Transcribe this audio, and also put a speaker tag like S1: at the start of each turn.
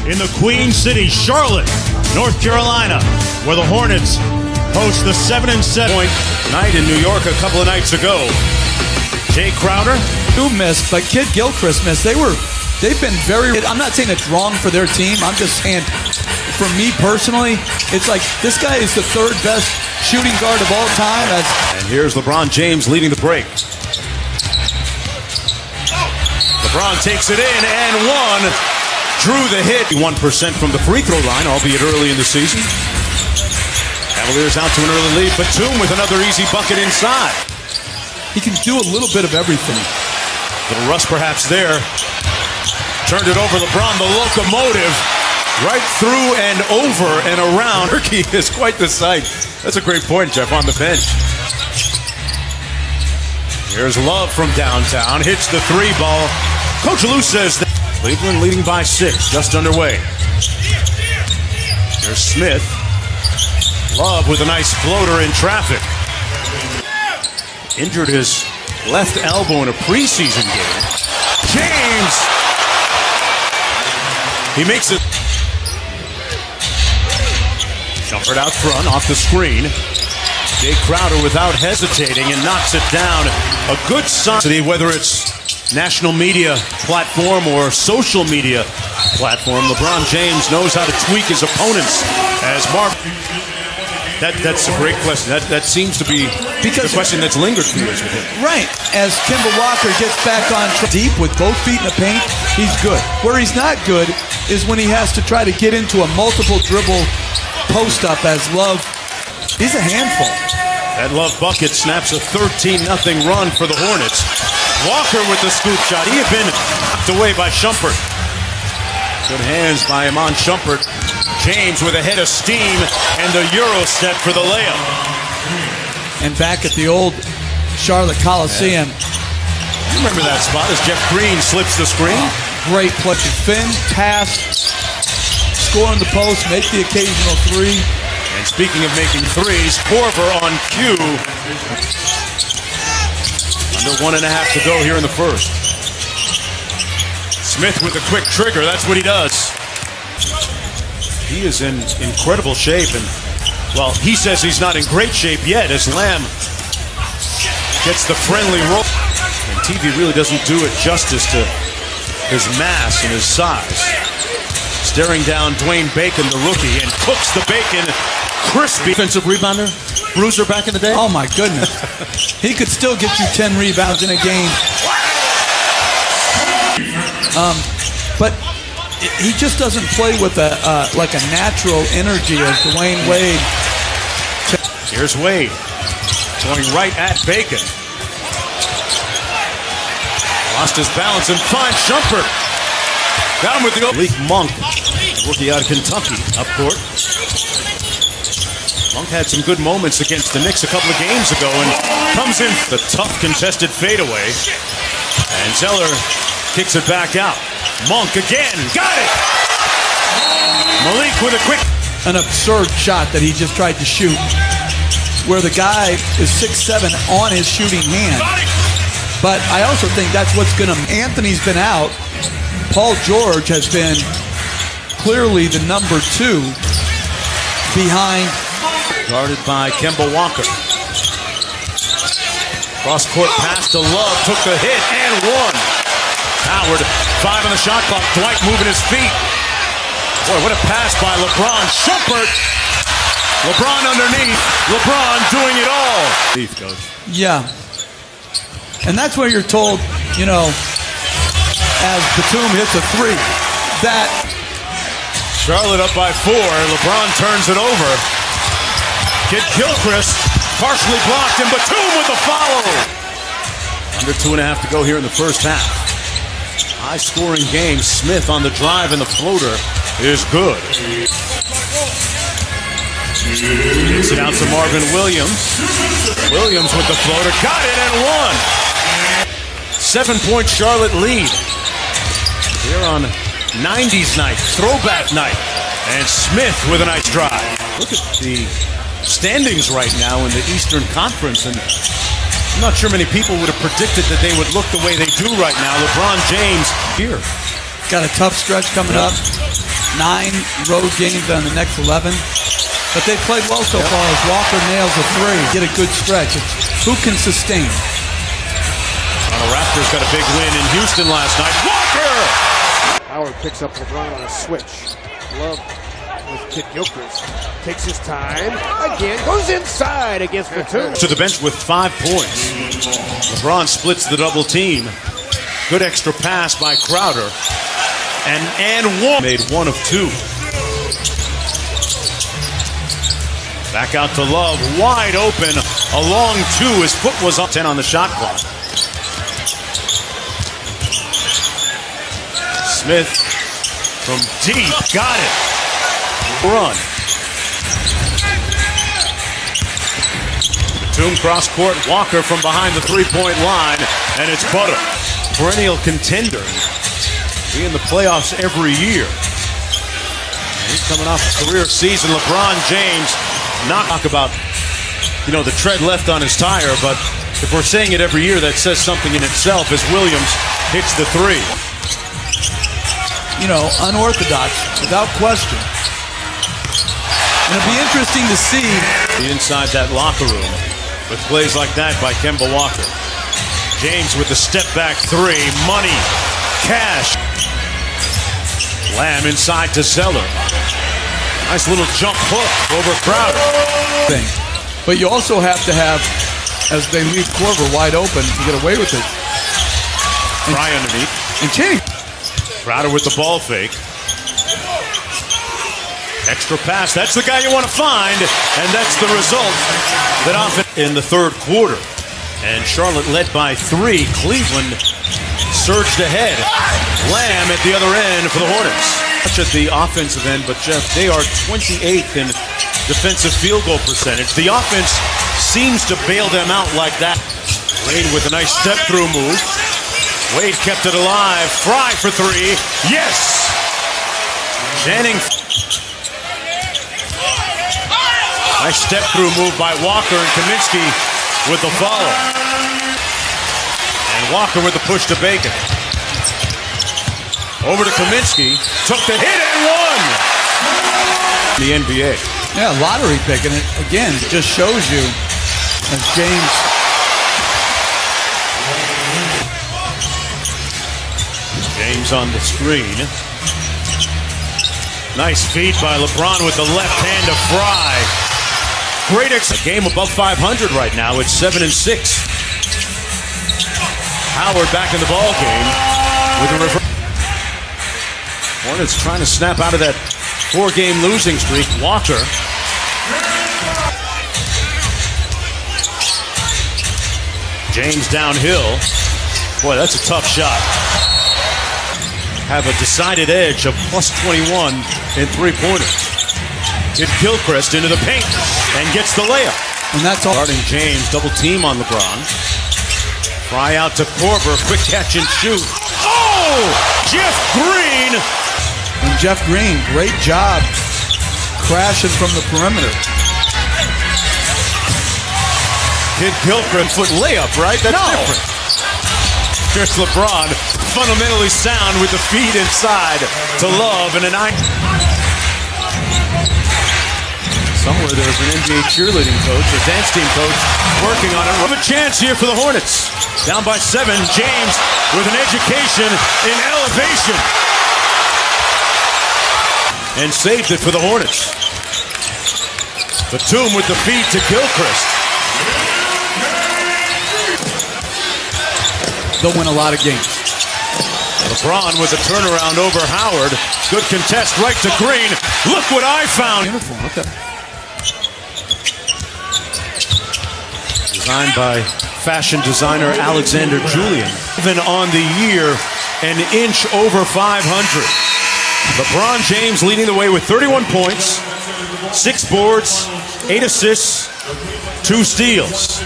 S1: in the Queen City, Charlotte, North Carolina, where the Hornets host the 7-7 night in New York a couple of nights ago. Jay Crowder.
S2: Who missed, but Kid Gilchrist missed. They've been very, I'm not saying it's wrong for their team. I'm just saying, for me personally, it's like this guy is the third best shooting guard of all time.
S1: And here's LeBron James leading the break. LeBron takes it in and one. Drew the hit. 1% from the free throw line, albeit early in the season. Cavaliers out to an early lead. Batum with another easy bucket inside.
S2: He can do a little bit of everything.
S1: Little rust perhaps there. Turned it over. LeBron, the locomotive, right through and over and around. Turkey is quite the sight. That's a great point, Jeff, on the bench. Here's Love from downtown. Hits the three ball. Coach Lou says that Cleveland leading by 6, just underway. Here's Smith. Love with a nice floater in traffic. Injured his left elbow in a preseason game. James! He makes it. Jumpered out front, off the screen. Jay Crowder without hesitating and knocks it down. A good sign. Whether it's national media platform or social media platform, LeBron James knows how to tweak his opponents. As Mark, that's a great question. That seems to be the question that's lingered for years with him.
S2: Right. As Kemba Walker gets back on deep with both feet in the paint, he's good. Where he's not good is when he has to try to get into a multiple dribble post-up as Love. He's a handful.
S1: That Love bucket snaps a 13-0 run for the Hornets. Walker with the scoop shot. He had been knocked away by Shumpert. Good hands by Iman Shumpert. James with a head of steam and the Euro step for the layup.
S2: And back at the old Charlotte Coliseum.
S1: You remember that spot as Jeff Green slips the screen?
S2: Great play. Finn, pass, score in the post, make the occasional three.
S1: And speaking of making threes, Korver on cue. Under 1.5 to go here in the first. Smith with a quick trigger, that's what he does. He is in incredible shape, and, well, he says he's not in great shape yet as Lamb gets the friendly roll. And TV really doesn't do it justice to his mass and his size. Staring down Dwayne Bacon, the rookie, and cooks the bacon crispy. Defensive rebounder, bruiser back in the day.
S2: Oh my goodness. He could still get you 10 rebounds in a game. But he just doesn't play with like a natural energy as Dwayne Wade.
S1: Here's Wade going right at Bacon. Lost his balance and finds Shumpert. Down with the Malik Monk, rookie out of Kentucky, up court. Monk had some good moments against the Knicks a couple of games ago and comes in the tough contested fadeaway. And Zeller kicks it back out. Monk again, got it! Malik with a quick...
S2: An absurd shot that he just tried to shoot, where the guy is 6'7" on his shooting hand. But I also think that's what's going to... Anthony's been out. Paul George has been clearly the number 2 behind.
S1: Guarded by Kemba Walker. Cross-court pass to Love, took the hit and one. Howard, 5 on the shot clock. Dwight moving his feet. Boy, what a pass by LeBron. Shumpert. LeBron underneath. LeBron doing it all. Coach.
S2: Yeah. And that's where you're told, you know, as Batum hits a 3, that
S1: Charlotte up by 4. LeBron turns it over. Kid Gilchrist partially blocked, and Batum with the follow. Under 2.5 to go here in the first half. High-scoring game. Smith on the drive, and the floater is good. Gets it out to Marvin Williams. Williams with the floater. Got it and won. 7-point Charlotte lead. Here on 90s night, throwback night. And Smith with a nice drive. Look at the standings right now in the Eastern Conference, and I'm not sure many people would have predicted that they would look the way they do right now. LeBron James here.
S2: Got a tough stretch coming up. 9 road games on the next 11. But they played well so far as Walker nails a 3. Get a good stretch. It's who can sustain.
S1: The Raptors got a big win in Houston last night. Walker!
S3: Howard picks up LeBron on a switch. Love with Kid Gilchrist. Takes his time. Again, goes inside against the 2.
S1: To the bench with 5 points. LeBron splits the double team. Good extra pass by Crowder. And one. Made 1 of 2. Back out to Love. Wide open. A long 2. His foot was up. 10 on the shot clock. Smith from deep. Got it. Run. Batum cross court. Walker from behind the 3-point line. And it's butter. Perennial contender. Be in the playoffs every year. And he's coming off a career season. LeBron James. Not talk about, the tread left on his tire, but if we're saying it every year, that says something in itself as Williams hits the 3.
S2: Unorthodox, without question. And it'll be interesting to see
S1: inside that locker room with plays like that by Kemba Walker. James with the step back 3. Money. Cash. Lamb inside to Zeller. Nice little jump hook over Crowder.
S2: But you also have to have, as they leave Korver wide open, to get away with it.
S1: Try underneath.
S2: And change.
S1: Crowder with the ball fake. Extra pass. That's the guy you want to find. And that's the result that often in the third quarter. And Charlotte led by 3. Cleveland surged ahead. Lamb at the other end for the Hornets. Much at the offensive end, but Jeff, they are 28th in defensive field goal percentage. The offense seems to bail them out like that. Wade with a nice step-through move. Wade kept it alive. Fry for 3. Yes! Channing. Nice step-through move by Walker and Kaminsky with the follow. And Walker with the push to Bacon. Over to Kaminsky. Took the hit and won! The NBA.
S2: Yeah, lottery pick. And it, again, just shows you as James.
S1: James on the screen. Nice feed by LeBron with the left hand to Fry. Great a game above 500 right now. It's 7-6. Howard back in the ball game with a reverse. Hornets trying to snap out of that 4-game losing streak. Walker. James downhill. Boy, that's a tough shot. Have a decided edge of plus 21 in 3-pointers. Hit Gilchrist into the paint and gets the layup.
S2: And that's all.
S1: Guarding James, double team on LeBron. Fry out to Korver, quick catch and shoot. Oh! Jeff Green!
S2: And Jeff Green, great job crashing from the perimeter.
S1: Kid Gilchrist foot layup, right? That's different. Here's LeBron, fundamentally sound with the feed inside to Love and a 9. Somewhere there's an NBA cheerleading coach, a dance team coach, working on it. We have a chance here for the Hornets. Down by 7, James with an education in elevation. And saved it for the Hornets. Batum with the feed to Gilchrist.
S2: They'll win a lot of games.
S1: LeBron with a turnaround over Howard. Good contest right to Green. Look what I found.
S2: Uniform, okay.
S1: Designed by fashion designer Alexander Julian. Even on the year, an inch over 500. LeBron James leading the way with 31 points, 6 boards, 8 assists, 2 steals.